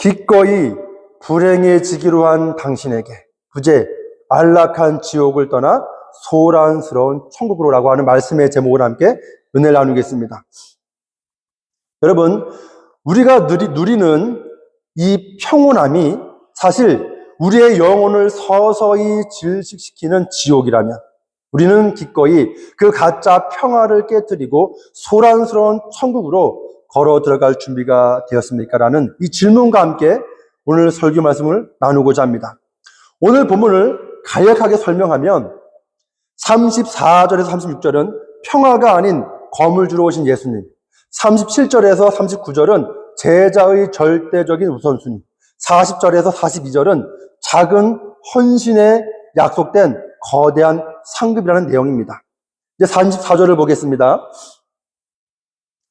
기꺼이 불행해지기로 한 당신에게 부재 안락한 지옥을 떠나 소란스러운 천국으로라고 하는 말씀의 제목을 함께 은혜를 나누겠습니다. 여러분, 우리가 누리는 이 평온함이 사실 우리의 영혼을 서서히 질식시키는 지옥이라면 우리는 기꺼이 그 가짜 평화를 깨뜨리고 소란스러운 천국으로 걸어 들어갈 준비가 되었습니까? 라는 이 질문과 함께 오늘 설교 말씀을 나누고자 합니다. 오늘 본문을 간략하게 설명하면 34절에서 36절은 평화가 아닌 검을 주러 오신 예수님, 37절에서 39절은 제자의 절대적인 우선순위, 40절에서 42절은 작은 헌신에 약속된 거대한 상급이라는 내용입니다. 이제 34절을 보겠습니다.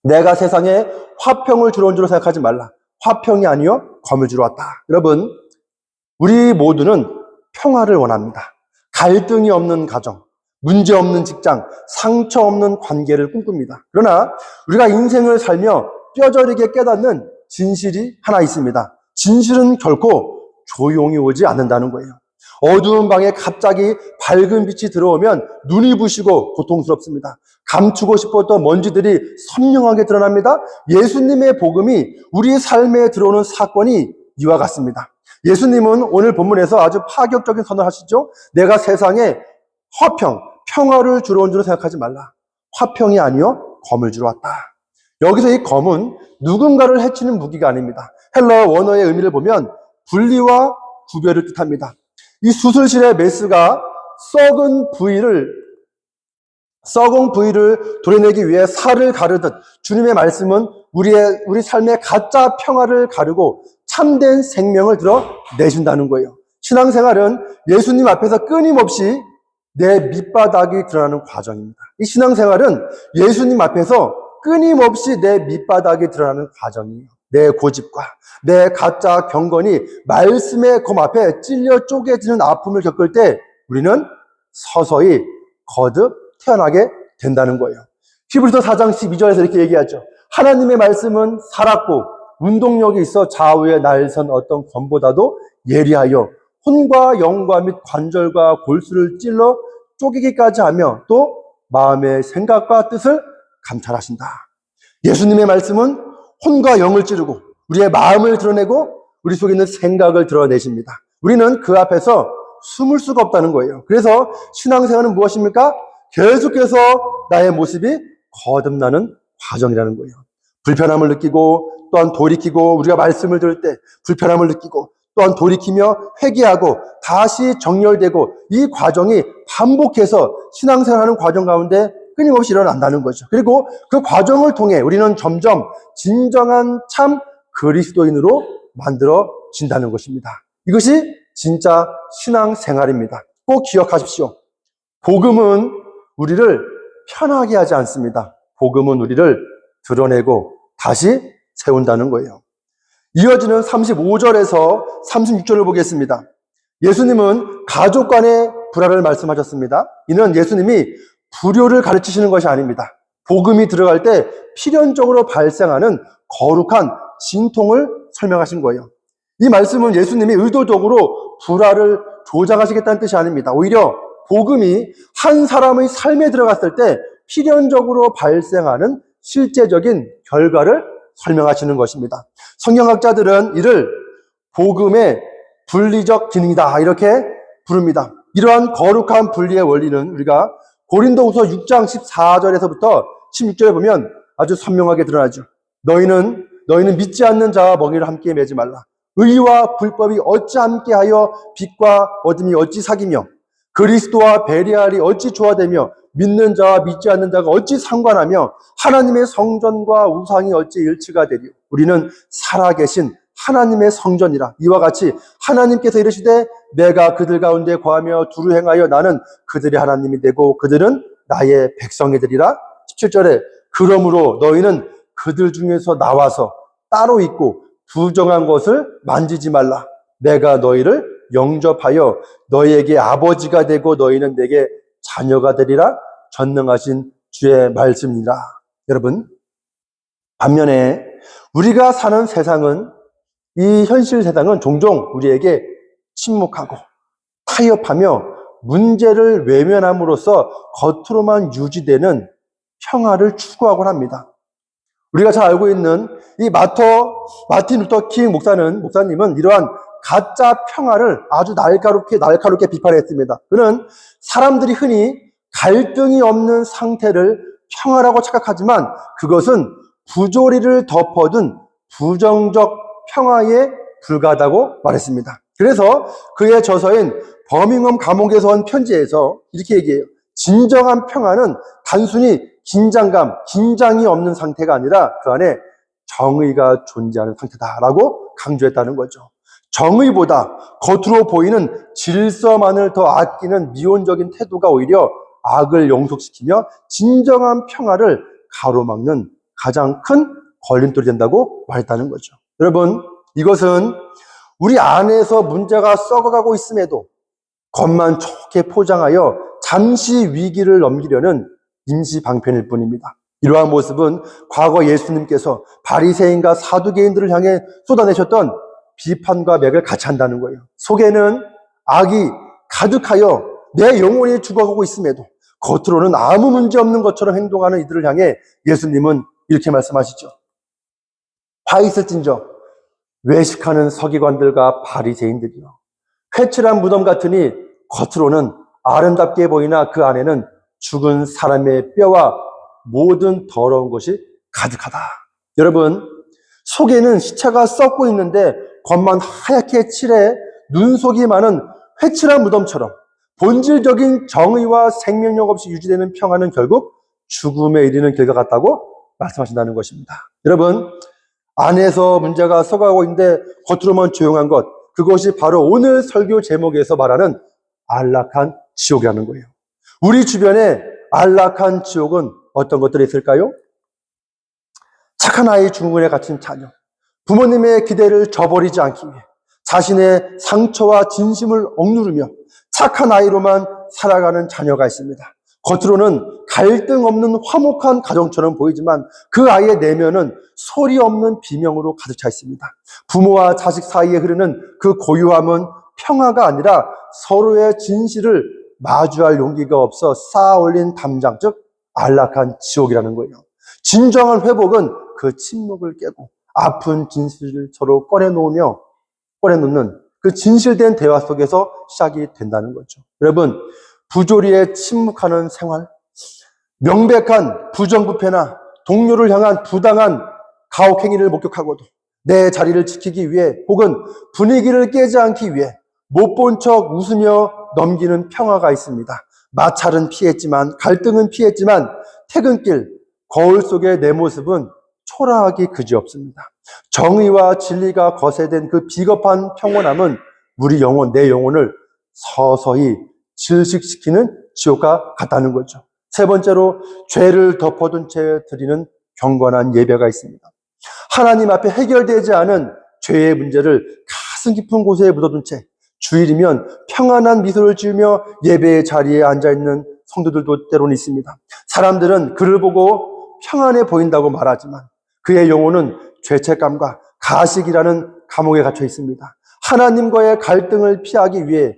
내가 세상에 화평을 주러 온 줄 생각하지 말라. 화평이 아니요 검을 주러 왔다. 여러분, 우리 모두는 평화를 원합니다. 갈등이 없는 가정, 문제 없는 직장, 상처 없는 관계를 꿈꿉니다. 그러나 우리가 인생을 살며 뼈저리게 깨닫는 진실이 하나 있습니다. 진실은 결코 조용히 오지 않는다는 거예요. 어두운 방에 갑자기 밝은 빛이 들어오면 눈이 부시고 고통스럽습니다. 감추고 싶었던 먼지들이 선명하게 드러납니다. 예수님의 복음이 우리 삶에 들어오는 사건이 이와 같습니다. 예수님은 오늘 본문에서 아주 파격적인 선언을 하시죠. 내가 세상에 화평, 평화를 주러 온 줄 생각하지 말라. 화평이 아니요 검을 주러 왔다. 여기서 이 검은 누군가를 해치는 무기가 아닙니다. 헬러 원어의 의미를 보면 분리와 구별을 뜻합니다. 이 수술실의 메스가 썩은 부위를 도려내기 위해 살을 가르듯 주님의 말씀은 우리 삶의 가짜 평화를 가르고 참된 생명을 드러내준다는 거예요. 신앙생활은 예수님 앞에서 끊임없이 내 밑바닥이 드러나는 과정입니다. 이 신앙생활은 예수님 앞에서 끊임없이 내 밑바닥이 드러나는 과정이에요. 내 고집과 내 가짜 경건이 말씀의 검 앞에 찔려 쪼개지는 아픔을 겪을 때 우리는 서서히 거듭 태어나게 된다는 거예요. 히브리서 4장 12절에서 이렇게 얘기하죠. 하나님의 말씀은 살았고 운동력이 있어 좌우에 날선 어떤 검보다도 예리하여 혼과 영과 및 관절과 골수를 찔러 쪼개기까지 하며 또 마음의 생각과 뜻을 감찰하신다. 예수님의 말씀은 혼과 영을 찌르고 우리의 마음을 드러내고 우리 속에 있는 생각을 드러내십니다. 우리는 그 앞에서 숨을 수가 없다는 거예요. 그래서 신앙생활은 무엇입니까? 계속해서 나의 모습이 거듭나는 과정이라는 거예요. 불편함을 느끼고 또한 돌이키고 우리가 말씀을 들을 때 불편함을 느끼고 또한 돌이키며 회개하고 다시 정렬되고 이 과정이 반복해서 신앙생활하는 과정 가운데 끊임없이 일어난다는 거죠. 그리고 그 과정을 통해 우리는 점점 진정한 참 그리스도인으로 만들어진다는 것입니다. 이것이 진짜 신앙생활입니다. 꼭 기억하십시오. 복음은 우리를 편하게 하지 않습니다. 복음은 우리를 드러내고 다시 세운다는 거예요. 이어지는 35절에서 36절을 보겠습니다. 예수님은 가족 간의 불화를 말씀하셨습니다. 이는 예수님이 불효를 가르치시는 것이 아닙니다. 복음이 들어갈 때 필연적으로 발생하는 거룩한 진통을 설명하신 거예요. 이 말씀은 예수님이 의도적으로 불화를 조장하시겠다는 뜻이 아닙니다. 오히려 복음이 한 사람의 삶에 들어갔을 때 필연적으로 발생하는 실제적인 결과를 설명하시는 것입니다. 성경학자들은 이를 복음의 분리적 기능이다 이렇게 부릅니다. 이러한 거룩한 분리의 원리는 우리가 고린도후서 6장 14절에서부터 16절에 보면 아주 선명하게 드러나죠. 너희는 믿지 않는 자와 먹이를 함께 매지 말라. 의와 불법이 어찌 함께하여 빛과 어둠이 어찌 사귀며 그리스도와 베리알이 어찌 조화되며 믿는 자와 믿지 않는 자가 어찌 상관하며 하나님의 성전과 우상이 어찌 일치가 되리요. 우리는 살아계신 하나님의 성전이라. 이와 같이 하나님께서 이르시되 내가 그들 가운데 거하며 두루 행하여 나는 그들의 하나님이 되고 그들은 나의 백성이 되리라. 17절에 그러므로 너희는 그들 중에서 나와서 따로 있고 부정한 것을 만지지 말라. 내가 너희를 영접하여 너희에게 아버지가 되고 너희는 내게 자녀가 되리라. 전능하신 주의 말씀이라. 여러분, 반면에 우리가 사는 세상은 이 현실 세상은 종종 우리에게 침묵하고 타협하며 문제를 외면함으로써 겉으로만 유지되는 평화를 추구하곤 합니다. 우리가 잘 알고 있는 이 마틴 루터 킹 목사님은 이러한 가짜 평화를 아주 날카롭게 비판했습니다. 그는 사람들이 흔히 갈등이 없는 상태를 평화라고 착각하지만 그것은 부조리를 덮어둔 부정적 평화에 불과하다고 말했습니다. 그래서 그의 저서인 버밍엄 감옥에서 온 편지에서 이렇게 얘기해요. 진정한 평화는 단순히 긴장이 없는 상태가 아니라 그 안에 정의가 존재하는 상태다라고 강조했다는 거죠. 정의보다 겉으로 보이는 질서만을 더 아끼는 미온적인 태도가 오히려 악을 영속시키며 진정한 평화를 가로막는 가장 큰 걸림돌이 된다고 말했다는 거죠. 여러분, 이것은 우리 안에서 문제가 썩어가고 있음에도 겉만 좋게 포장하여 잠시 위기를 넘기려는 임시 방편일 뿐입니다. 이러한 모습은 과거 예수님께서 바리새인과 사두개인들을 향해 쏟아내셨던 비판과 맥을 같이 한다는 거예요. 속에는 악이 가득하여 내 영혼이 죽어가고 있음에도 겉으로는 아무 문제 없는 것처럼 행동하는 이들을 향해 예수님은 이렇게 말씀하시죠. 화 있을진저 외식하는 서기관들과 바리새인들이요, 회칠한 무덤 같으니 겉으로는 아름답게 보이나 그 안에는 죽은 사람의 뼈와 모든 더러운 것이 가득하다. 여러분, 속에는 시체가 썩고 있는데 겉만 하얗게 칠해 눈속이 많은 회칠한 무덤처럼 본질적인 정의와 생명력 없이 유지되는 평화는 결국 죽음에 이르는 길과 같다고 말씀하신다는 것입니다. 여러분, 안에서 문제가 썩어가고 있는데 겉으로만 조용한 것, 그것이 바로 오늘 설교 제목에서 말하는 안락한 지옥이라는 거예요. 우리 주변에 안락한 지옥은 어떤 것들이 있을까요? 착한 아이 중군에 갇힌 자녀, 부모님의 기대를 저버리지 않기 위해 자신의 상처와 진심을 억누르며 착한 아이로만 살아가는 자녀가 있습니다. 겉으로는 갈등 없는 화목한 가정처럼 보이지만 그 아이의 내면은 소리 없는 비명으로 가득 차 있습니다. 부모와 자식 사이에 흐르는 그 고요함은 평화가 아니라 서로의 진실을 마주할 용기가 없어 쌓아 올린 담장, 즉 안락한 지옥이라는 거예요. 진정한 회복은 그 침묵을 깨고 아픈 진실을 서로 꺼내놓는 그 진실된 대화 속에서 시작이 된다는 거죠. 여러분, 부조리에 침묵하는 생활, 명백한 부정부패나 동료를 향한 부당한 가혹행위를 목격하고도 내 자리를 지키기 위해 혹은 분위기를 깨지 않기 위해 못 본 척 웃으며 넘기는 평화가 있습니다. 마찰은 피했지만, 갈등은 피했지만 퇴근길 거울 속의 내 모습은 초라하기 그지없습니다. 정의와 진리가 거세된 그 비겁한 평온함은 우리 영혼, 내 영혼을 서서히 질식시키는 지옥과 같다는 거죠. 세 번째로, 죄를 덮어둔 채 드리는 경건한 예배가 있습니다. 하나님 앞에 해결되지 않은 죄의 문제를 가슴 깊은 곳에 묻어둔 채 주일이면 평안한 미소를 지으며 예배의 자리에 앉아있는 성도들도 때로는 있습니다. 사람들은 그를 보고 평안해 보인다고 말하지만 그의 영혼은 죄책감과 가식이라는 감옥에 갇혀 있습니다. 하나님과의 갈등을 피하기 위해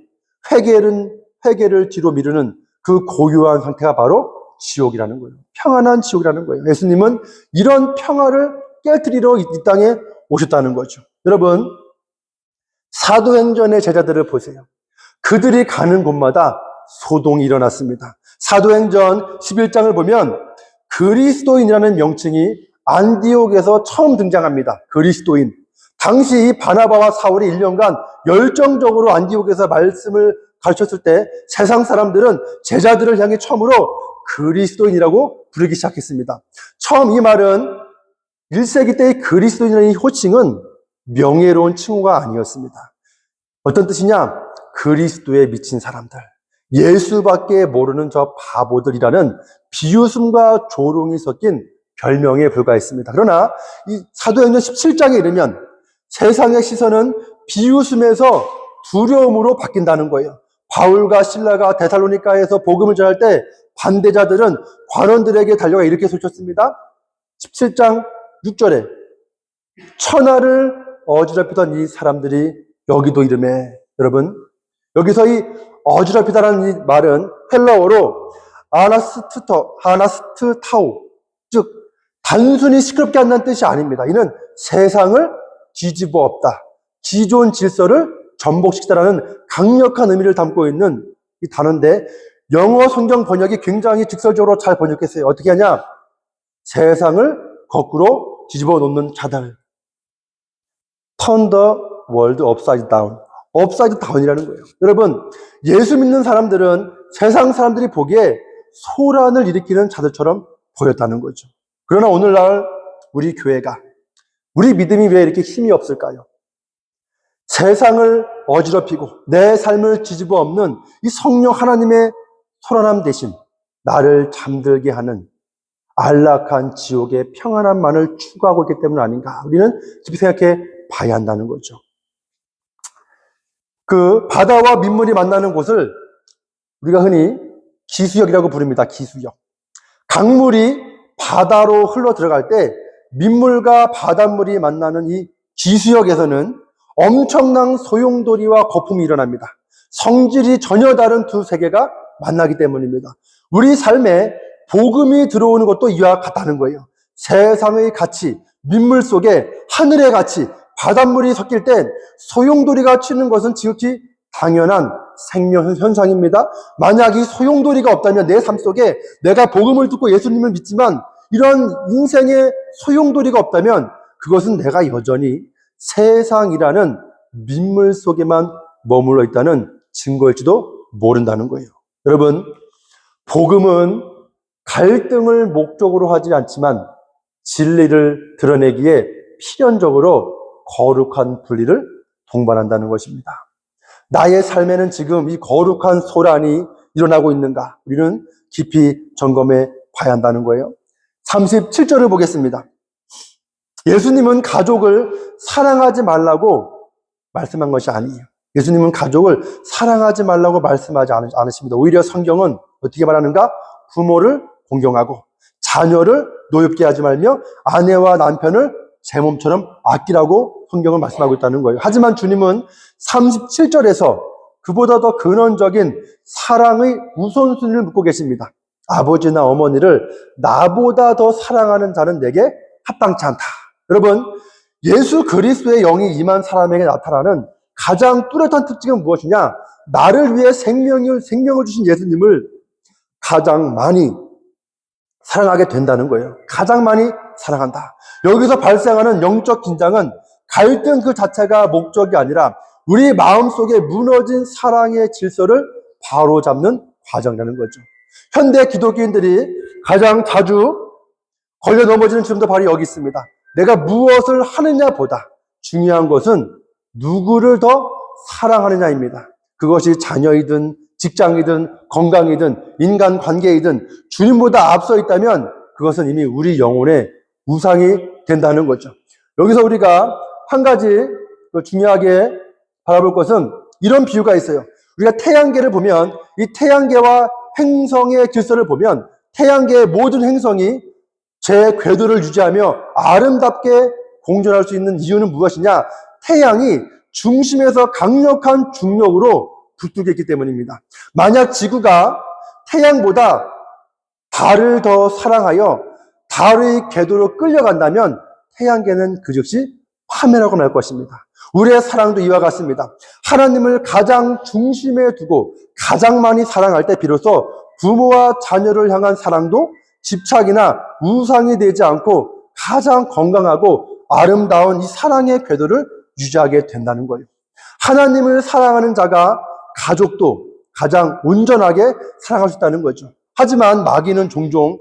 회개를 뒤로 미루는 그 고요한 상태가 바로 지옥이라는 거예요. 평안한 지옥이라는 거예요. 예수님은 이런 평화를 깨트리러 이 땅에 오셨다는 거죠. 여러분, 사도행전의 제자들을 보세요. 그들이 가는 곳마다 소동이 일어났습니다. 사도행전 11장을 보면 그리스도인이라는 명칭이 안디옥에서 처음 등장합니다. 그리스도인. 당시 이 바나바와 사울이 1년간 열정적으로 안디옥에서 말씀을 가르쳤을 때 세상 사람들은 제자들을 향해 처음으로 그리스도인이라고 부르기 시작했습니다. 처음 이 말은 1세기 때의 그리스도인이라는 이 호칭은 명예로운 칭호가 아니었습니다. 어떤 뜻이냐? 그리스도에 미친 사람들, 예수밖에 모르는 저 바보들이라는 비웃음과 조롱이 섞인 별명에 불과했습니다. 그러나 이 사도행전 17장에 이르면 세상의 시선은 비웃음에서 두려움으로 바뀐다는 거예요. 바울과 실라가 데살로니가에서 복음을 전할 때 반대자들은 관원들에게 달려가 이렇게 소쳤습니다. 17장 6절에 천하를 어지럽히던 이 사람들이 여기도 이름에, 여러분, 여기서 이 어지럽히다라는 이 말은 헬라어로 아나스트타우, 즉 단순히 시끄럽게 한다는 뜻이 아닙니다. 이는 세상을 뒤집어 엎다, 기존 질서를 전복시키다라는 강력한 의미를 담고 있는 이 단어인데, 영어 성경 번역이 굉장히 직설적으로 잘 번역했어요. 어떻게 하냐? 세상을 거꾸로 뒤집어 놓는 자들. Turn the world upside down. 업사이드 다운이라는 거예요. 여러분, 예수 믿는 사람들은 세상 사람들이 보기에 소란을 일으키는 자들처럼 보였다는 거죠. 그러나 오늘날 우리 교회가, 우리 믿음이 왜 이렇게 힘이 없을까요? 세상을 어지럽히고 내 삶을 뒤집어 엎는 이 성령 하나님의 소란함 대신 나를 잠들게 하는 안락한 지옥의 평안함만을 추구하고 있기 때문 아닌가? 우리는 깊이 생각해 봐야 한다는 거죠. 그 바다와 민물이 만나는 곳을 우리가 흔히 기수역이라고 부릅니다. 기수역. 강물이 바다로 흘러 들어갈 때 민물과 바닷물이 만나는 이 기수역에서는 엄청난 소용돌이와 거품이 일어납니다. 성질이 전혀 다른 두 세계가 만나기 때문입니다. 우리 삶에 복음이 들어오는 것도 이와 같다는 거예요. 세상의 가치, 민물 속에 하늘의 가치, 바닷물이 섞일 땐 소용돌이가 치는 것은 지극히 당연한 생명 현상입니다. 만약 이 소용돌이가 없다면 내 삶 속에 내가 복음을 듣고 예수님을 믿지만 이런 인생의 소용돌이가 없다면 그것은 내가 여전히 세상이라는 민물 속에만 머물러 있다는 증거일지도 모른다는 거예요. 여러분, 복음은 갈등을 목적으로 하지 않지만 진리를 드러내기에 필연적으로 거룩한 분리를 동반한다는 것입니다. 나의 삶에는 지금 이 거룩한 소란이 일어나고 있는가? 우리는 깊이 점검해 봐야 한다는 거예요. 37절을 보겠습니다. 예수님은 가족을 사랑하지 말라고 말씀한 것이 아니에요. 예수님은 가족을 사랑하지 말라고 말씀하지 않으십니다. 오히려 성경은 어떻게 말하는가? 부모를 공경하고 자녀를 노엽게 하지 말며 아내와 남편을 제 몸처럼 아끼라고 성경은 말씀하고 있다는 거예요. 하지만 주님은 37절에서 그보다 더 근원적인 사랑의 우선순위를 묻고 계십니다. 아버지나 어머니를 나보다 더 사랑하는 자는 내게 합당치 않다. 여러분, 예수 그리스도의 영이 임한 사람에게 나타나는 가장 뚜렷한 특징은 무엇이냐? 나를 위해 생명을 주신 예수님을 가장 많이 사랑하게 된다는 거예요. 가장 많이 사랑한다. 여기서 발생하는 영적 긴장은 갈등 그 자체가 목적이 아니라 우리 마음속에 무너진 사랑의 질서를 바로잡는 과정이라는 거죠. 현대 기독교인들이 가장 자주 걸려 넘어지는 지점도 바로 여기 있습니다. 내가 무엇을 하느냐보다 중요한 것은 누구를 더 사랑하느냐입니다. 그것이 자녀이든 직장이든 건강이든 인간관계이든 주님보다 앞서 있다면 그것은 이미 우리 영혼의 우상이 된다는 거죠. 여기서 우리가 한 가지 중요하게 바라볼 것은 이런 비유가 있어요. 우리가 태양계를 보면 이 태양계와 행성의 질서를 보면 태양계의 모든 행성이 제 궤도를 유지하며 아름답게 공존할 수 있는 이유는 무엇이냐? 태양이 중심에서 강력한 중력으로 붙들고 있기 때문입니다. 만약 지구가 태양보다 달을 더 사랑하여 달의 궤도로 끌려간다면 태양계는 그 즉시 파멸하고 말 것입니다. 우리의 사랑도 이와 같습니다. 하나님을 가장 중심에 두고 가장 많이 사랑할 때 비로소 부모와 자녀를 향한 사랑도 집착이나 우상이 되지 않고 가장 건강하고 아름다운 이 사랑의 궤도를 유지하게 된다는 거예요. 하나님을 사랑하는 자가 가족도 가장 온전하게 사랑할 수 있다는 거죠. 하지만 마귀는 종종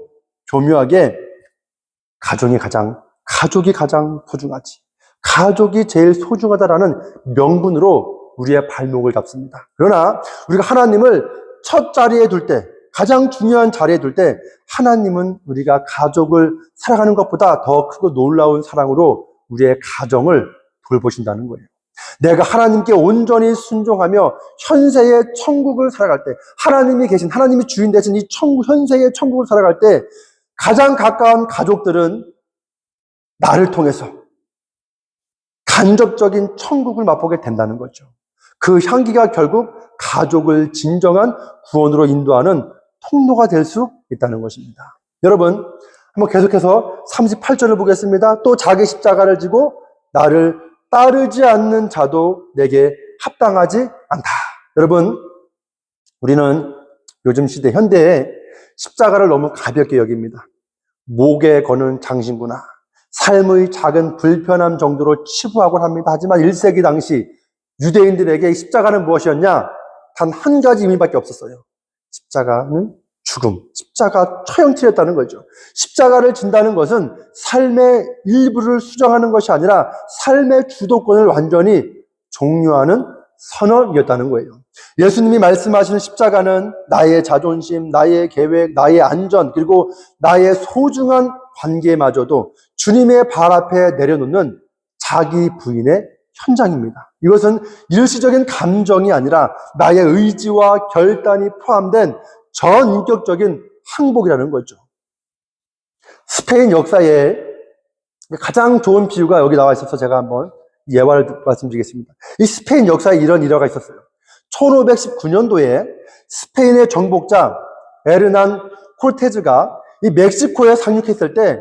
교묘하게 가족이 가장 소중하지, 가족이 제일 소중하다라는 명분으로 우리의 발목을 잡습니다. 그러나 우리가 하나님을 첫 자리에 둘 때, 가장 중요한 자리에 둘 때 하나님은 우리가 가족을 사랑하는 것보다 더 크고 놀라운 사랑으로 우리의 가정을 돌보신다는 거예요. 내가 하나님께 온전히 순종하며 현세의 천국을 살아갈 때, 하나님이 주인 되신 이 현세의 천국을 살아갈 때 가장 가까운 가족들은 나를 통해서 간접적인 천국을 맛보게 된다는 거죠. 그 향기가 결국 가족을 진정한 구원으로 인도하는 통로가 될 수 있다는 것입니다. 여러분, 한번 계속해서 38절을 보겠습니다. 또 자기 십자가를 지고 나를 따르지 않는 자도 내게 합당하지 않다. 여러분, 우리는 요즘 시대 현대에 십자가를 너무 가볍게 여깁니다. 목에 거는 장신구나, 삶의 작은 불편함 정도로 치부하곤 합니다. 하지만 1세기 당시 유대인들에게 십자가는 무엇이었냐? 단 한 가지 의미밖에 없었어요. 십자가는 죽음, 십자가 처형틀이었다는 거죠. 십자가를 진다는 것은 삶의 일부를 수정하는 것이 아니라 삶의 주도권을 완전히 종료하는 선언이었다는 거예요. 예수님이 말씀하시는 십자가는 나의 자존심, 나의 계획, 나의 안전, 그리고 나의 소중한 관계마저도 주님의 발 앞에 내려놓는 자기 부인의 현장입니다. 이것은 일시적인 감정이 아니라 나의 의지와 결단이 포함된 전인격적인 항복이라는 거죠. 스페인 역사에 가장 좋은 비유가 여기 나와 있어서 제가 한번 예화를 말씀드리겠습니다. 이 스페인 역사에 이런 일화가 있었어요. 1519년도에 스페인의 정복자 에르난 콜테즈가 이 멕시코에 상륙했을 때,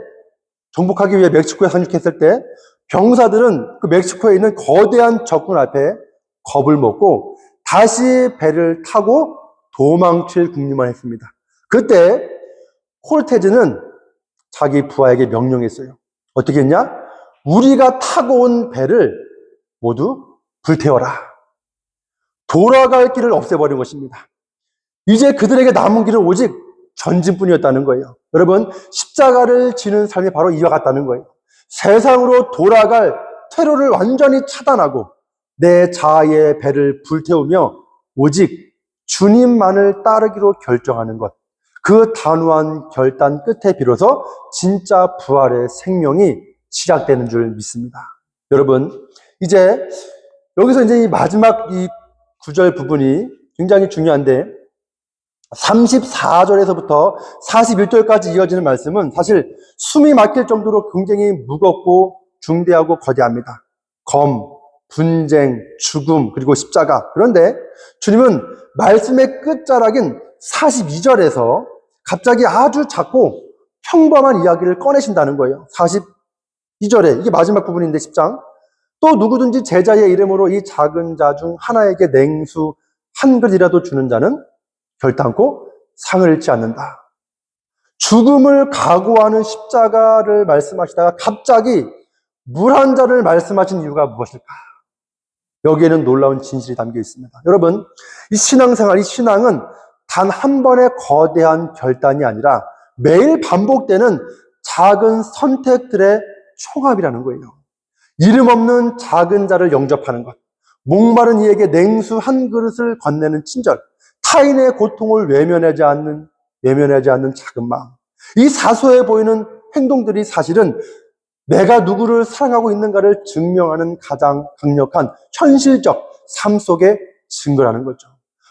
정복하기 위해 멕시코에 상륙했을 때 병사들은 그 멕시코에 있는 거대한 적군 앞에 겁을 먹고 다시 배를 타고 도망칠 궁리만 했습니다. 그때 콜테즈는 자기 부하에게 명령했어요. 어떻게 했냐? 우리가 타고 온 배를 모두 불태워라. 돌아갈 길을 없애버린 것입니다. 이제 그들에게 남은 길은 오직 전진뿐이었다는 거예요. 여러분, 십자가를 지는 삶이 바로 이와 같다는 거예요. 세상으로 돌아갈 퇴로를 완전히 차단하고 내 자아의 배를 불태우며 오직 주님만을 따르기로 결정하는 것. 그 단호한 결단 끝에 비로소 진짜 부활의 생명이 시작되는 줄 믿습니다. 여러분, 이제 여기서 이제 이 마지막 이 구절 부분이 굉장히 중요한데 34절에서부터 41절까지 이어지는 말씀은 사실 숨이 막힐 정도로 굉장히 무겁고 중대하고 거대합니다. 검, 분쟁, 죽음, 그리고 십자가. 그런데 주님은 말씀의 끝자락인 42절에서 갑자기 아주 작고 평범한 이야기를 꺼내신다는 거예요. 42절에, 이게 마지막 부분인데 10장. 또 누구든지 제자의 이름으로 이 작은 자 중 하나에게 냉수 한 그릇이라도 주는 자는 결단코 상을 잃지 않는다. 죽음을 각오하는 십자가를 말씀하시다가 갑자기 물 한 잔을 말씀하신 이유가 무엇일까? 여기에는 놀라운 진실이 담겨 있습니다. 여러분, 이 신앙생활, 이 신앙은 단 한 번의 거대한 결단이 아니라 매일 반복되는 작은 선택들의 총합이라는 거예요. 이름 없는 작은 자를 영접하는 것, 목마른 이에게 냉수 한 그릇을 건네는 친절, 타인의 고통을 외면하지 않는 작은 마음. 이 사소해 보이는 행동들이 사실은 내가 누구를 사랑하고 있는가를 증명하는 가장 강력한 현실적 삶 속의 증거라는 거죠.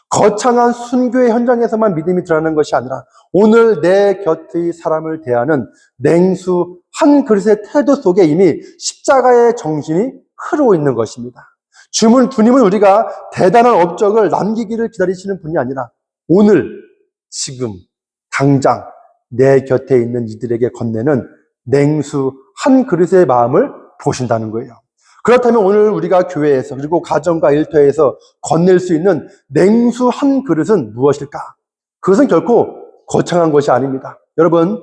거창한 순교의 현장에서만 믿음이 드러나는 것이 아니라 오늘 내 곁의 사람을 대하는 냉수 한 그릇의 태도 속에 이미 십자가의 정신이 흐르고 있는 것입니다. 주님은 우리가 대단한 업적을 남기기를 기다리시는 분이 아니라 오늘, 지금, 당장 내 곁에 있는 이들에게 건네는 냉수 한 그릇의 마음을 보신다는 거예요. 그렇다면 오늘 우리가 교회에서 그리고 가정과 일터에서 건넬 수 있는 냉수 한 그릇은 무엇일까? 그것은 결코 거창한 것이 아닙니다. 여러분,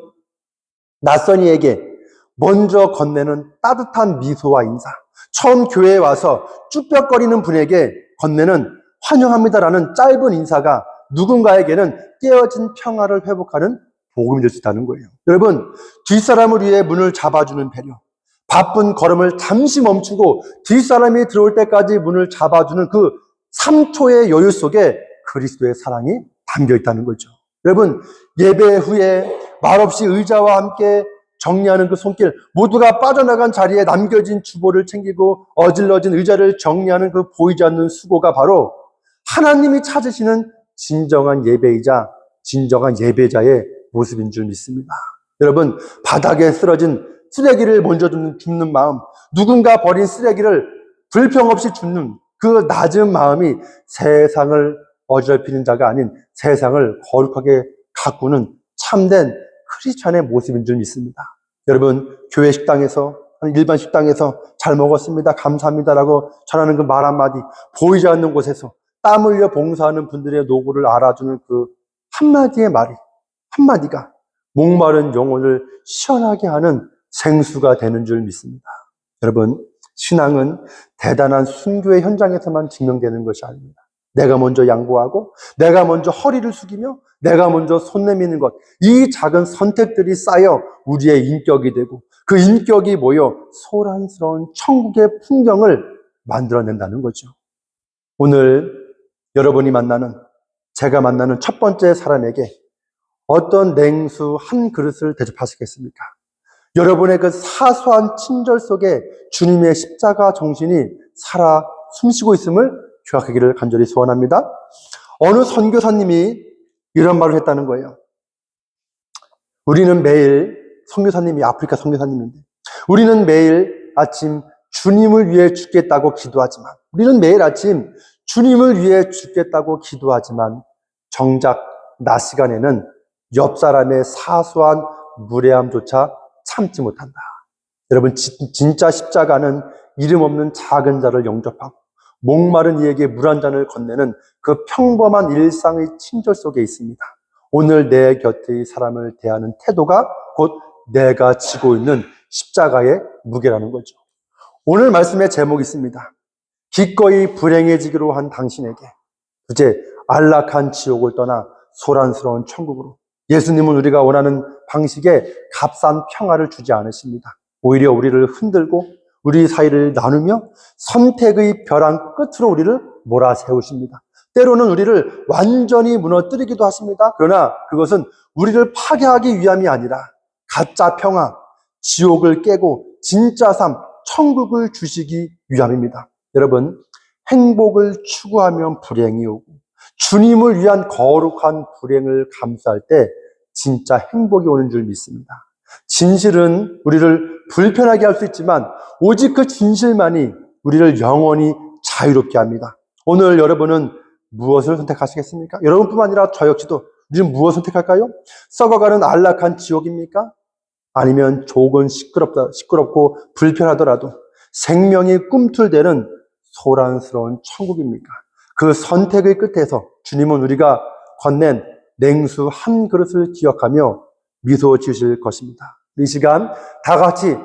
낯선 이에게 먼저 건네는 따뜻한 미소와 인사, 처음 교회에 와서 쭈뼛거리는 분에게 건네는 환영합니다라는 짧은 인사가 누군가에게는 깨어진 평화를 회복하는 복음이 될 수 있다는 거예요. 여러분, 뒷사람을 위해 문을 잡아주는 배려, 바쁜 걸음을 잠시 멈추고 뒷사람이 들어올 때까지 문을 잡아주는 그 3초의 여유 속에 그리스도의 사랑이 담겨 있다는 거죠. 여러분, 예배 후에 말없이 의자와 함께 정리하는 그 손길, 모두가 빠져나간 자리에 남겨진 주보를 챙기고 어질러진 의자를 정리하는 그 보이지 않는 수고가 바로 하나님이 찾으시는 진정한 예배이자 진정한 예배자의 모습인 줄 믿습니다. 여러분, 바닥에 쓰러진 쓰레기를 먼저 줍는 마음, 누군가 버린 쓰레기를 불평 없이 죽는 그 낮은 마음이 세상을 어지럽히는 자가 아닌 세상을 거룩하게 가꾸는 참된 크리스찬의 모습인 줄 믿습니다. 여러분, 교회 식당에서, 일반 식당에서 잘 먹었습니다, 감사합니다라고 전하는 그 말 한마디, 보이지 않는 곳에서 땀 흘려 봉사하는 분들의 노고를 알아주는 그 한마디의 말이, 한마디가 목마른 영혼을 시원하게 하는 생수가 되는 줄 믿습니다. 여러분, 신앙은 대단한 순교의 현장에서만 증명되는 것이 아닙니다. 내가 먼저 양보하고, 내가 먼저 허리를 숙이며, 내가 먼저 손 내미는 것, 이 작은 선택들이 쌓여 우리의 인격이 되고, 그 인격이 모여 소란스러운 천국의 풍경을 만들어낸다는 거죠. 오늘 여러분이 만나는, 제가 만나는 첫 번째 사람에게 어떤 냉수 한 그릇을 대접하시겠습니까? 여러분의 그 사소한 친절 속에 주님의 십자가 정신이 살아 숨쉬고 있음을 기억하기를 간절히 소원합니다. 어느 선교사님이 이런 말을 했다는 거예요. 우리는 매일, 선교사님이 아프리카 선교사님인데, 우리는 매일 아침 주님을 위해 죽겠다고 기도하지만, 우리는 매일 아침 주님을 위해 죽겠다고 기도하지만 정작 낮 시간에는 옆 사람의 사소한 무례함조차 참지 못한다. 여러분, 진짜 십자가는 이름 없는 작은 자를 영접하고 목마른 이에게 물 한 잔을 건네는 그 평범한 일상의 친절 속에 있습니다. 오늘 내 곁의 사람을 대하는 태도가 곧 내가 지고 있는 십자가의 무게라는 거죠. 오늘 말씀의 제목이 있습니다. 기꺼이 불행해지기로 한 당신에게 이제 안락한 지옥을 떠나 소란스러운 천국으로. 예수님은 우리가 원하는 방식의 값싼 평화를 주지 않으십니다. 오히려 우리를 흔들고 우리 사이를 나누며 선택의 벼랑 끝으로 우리를 몰아세우십니다. 때로는 우리를 완전히 무너뜨리기도 하십니다. 그러나 그것은 우리를 파괴하기 위함이 아니라 가짜 평화, 지옥을 깨고 진짜 삶, 천국을 주시기 위함입니다. 여러분, 행복을 추구하면 불행이 오고 주님을 위한 거룩한 불행을 감수할 때 진짜 행복이 오는 줄 믿습니다. 진실은 우리를 불편하게 할 수 있지만 오직 그 진실만이 우리를 영원히 자유롭게 합니다. 오늘 여러분은 무엇을 선택하시겠습니까? 여러분뿐만 아니라 저 역시도 우리는 무엇을 선택할까요? 썩어가는 안락한 지옥입니까? 아니면 조금 시끄럽고 불편하더라도 생명이 꿈틀대는 소란스러운 천국입니까? 그 선택의 끝에서 주님은 우리가 건넨 냉수 한 그릇을 기억하며 미소 지으실 것입니다. 이 시간 다 같이